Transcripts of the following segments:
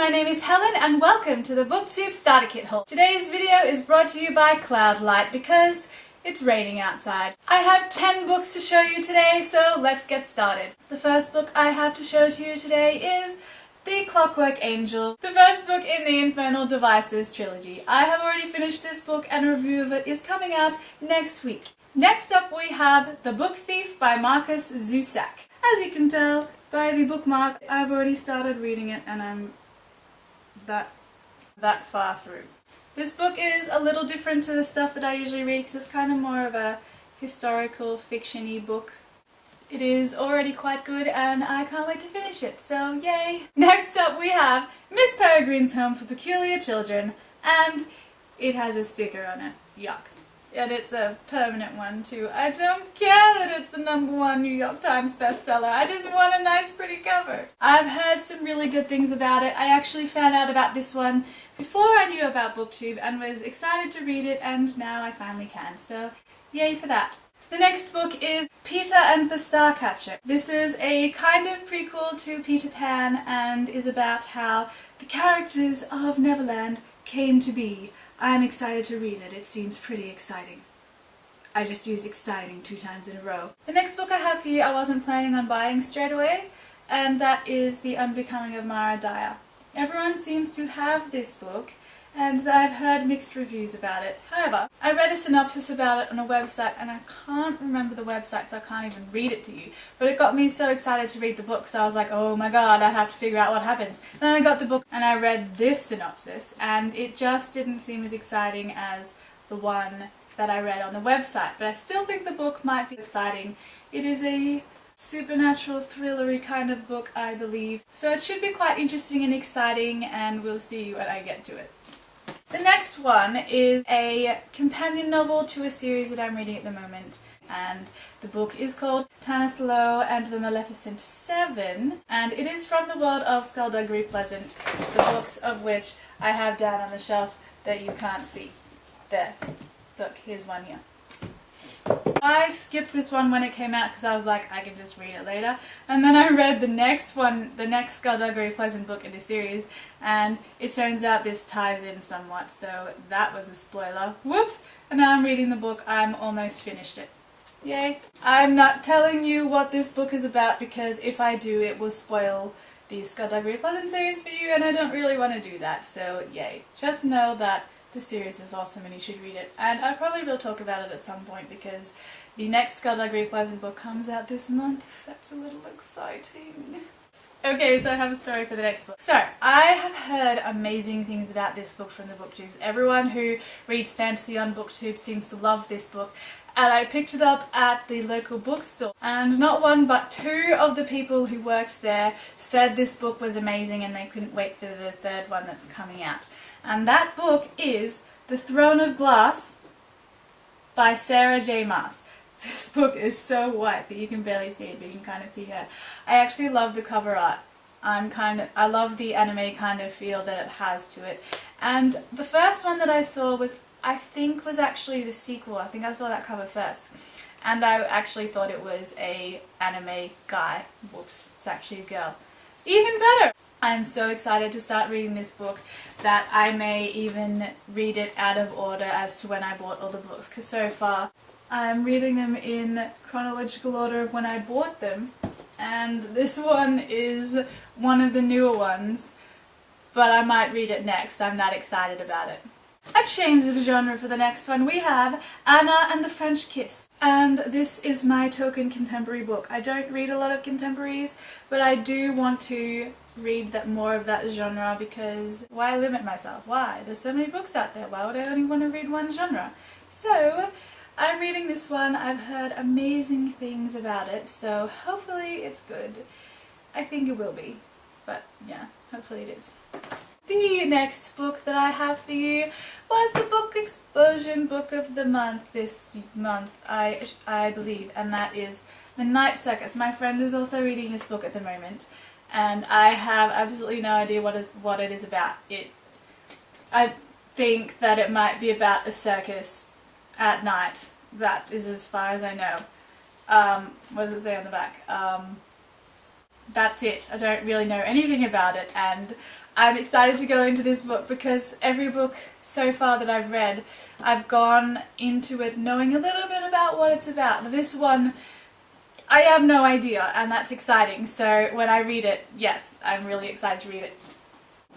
my name is Helen and welcome to the Booktube Starter Kit haul. Today's video is brought to you by Cloudlight because it's raining outside. I have 10 books to show you today, so let's get started. The first book I have to show to you today is The Clockwork Angel, the first book in the Infernal Devices trilogy. I have already finished this book and a review of it is coming out next week. Next up we have The Book Thief by Marcus Zusak. As you can tell by the bookmark, I've already started reading it and I'm that far through. This book is a little different to the stuff that I usually read because it's kind of more of a historical fiction-y book. It is already quite good and I can't wait to finish it, so yay! Next up we have Miss Peregrine's Home for Peculiar Children, and it has a sticker on it. Yuck. And it's a permanent one too. I don't care that it's a #1 New York Times bestseller. I just want a nice pretty cover. I've heard some really good things about it. I actually found out about this one before I knew about Booktube and was excited to read it, and now I finally can. So yay for that. The next book is Peter and the Starcatcher. This is a kind of prequel to Peter Pan and is about how the characters of Neverland came to be. I'm excited to read it. It seems pretty exciting. I just used exciting 2 times in a row. The next book I have for you I wasn't planning on buying straight away, and that is The Unbecoming of Mara Dyer. Everyone seems to have this book, and I've heard mixed reviews about it. However, I read a synopsis about it on a website, and I can't remember the website, so I can't even read it to you. But it got me so excited to read the book, so I was like, oh my god, I have to figure out what happens. Then I got the book, and I read this synopsis, and it just didn't seem as exciting as the one that I read on the website. But I still think the book might be exciting. It is a supernatural thrillery kind of book, I believe. So it should be quite interesting and exciting, and we'll see when I get to it. The next one is a companion novel to a series that I'm reading at the moment, and the book is called Tanith Lo and the Maleficent 7, and it is from the world of Skullduggery Pleasant, the books of which I have down on the shelf that you can't see. There. Look, here's one here. I skipped this one when it came out because I was like, I can just read it later. And then I read the next one, the next Skullduggery Pleasant book in the series, and it turns out this ties in somewhat, so that was a spoiler. Whoops! And now I'm reading the book. I'm almost finished it. Yay! I'm not telling you what this book is about because if I do, it will spoil the Skullduggery Pleasant series for you, and I don't really want to do that, so yay. Just know that the series is awesome and you should read it, and I probably will talk about it at some point because the next Skullduggery Pleasant book comes out this month. That's a little exciting. Okay, so I have a story for the next book. So, I have heard amazing things about this book from the booktubes. Everyone who reads fantasy on Booktube seems to love this book, and I picked it up at the local bookstore, and not one but 2 of the people who worked there said this book was amazing and they couldn't wait for the 3rd one that's coming out. And that book is The Throne of Glass by Sarah J. Maas. This book is so white that you can barely see it, but you can kind of see her. I actually love the cover art. I love the anime kind of feel that it has to it. And the first one that I saw was, I think, was actually the sequel. I think I saw that cover first. And I actually thought it was a anime guy. Whoops, it's actually a girl. Even better! I'm so excited to start reading this book that I may even read it out of order as to when I bought all the books, because so far I'm reading them in chronological order of when I bought them, and this one is one of the newer ones, but I might read it next. I'm that excited about it. A change of genre for the next one. We have Anna and the French Kiss, and this is my token contemporary book. I don't read a lot of contemporaries, but I do want to read more of that genre because why limit myself? Why? There's so many books out there. Why would I only want to read one genre? So I'm reading this one. I've heard amazing things about it, so hopefully it's good. I think it will be, but yeah, hopefully it is. The next book that I have for you was the Book Explosion Book of the Month this month, I believe, and that is The Night Circus. My friend is also reading this book at the moment, and I have absolutely no idea what it is about. I think that it might be about a circus at night. That is as far as I know. What does it say on the back? That's it. I don't really know anything about it, and I'm excited to go into this book because every book so far that I've read, I've gone into it knowing a little bit about what it's about. This one, I have no idea, and that's exciting. So when I read it, yes, I'm really excited to read it.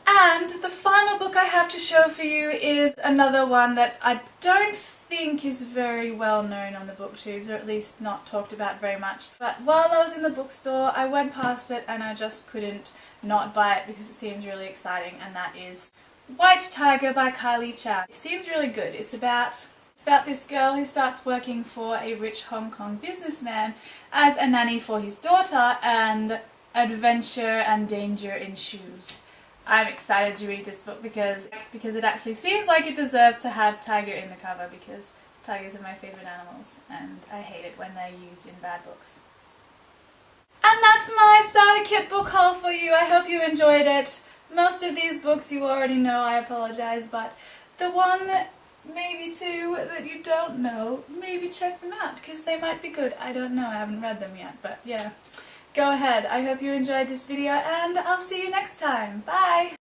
And the final book I have to show for you is another one that I don't think is very well known on the booktubes, or at least not talked about very much. But while I was in the bookstore, I went past it and I just couldn't not buy it because it seems really exciting, and that is White Tiger by Kylie Chan. It seems really good. It's about this girl who starts working for a rich Hong Kong businessman as a nanny for his daughter, and adventure and danger ensues. I'm excited to read this book because it actually seems like it deserves to have tiger in the cover, because tigers are my favourite animals and I hate it when they're used in bad books. And that's my starter kit book haul for you. I hope you enjoyed it. Most of these books you already know, I apologise, but the one, maybe two, that you don't know, maybe check them out because they might be good. I don't know, I haven't read them yet, but yeah. Go ahead. I hope you enjoyed this video and I'll see you next time. Bye!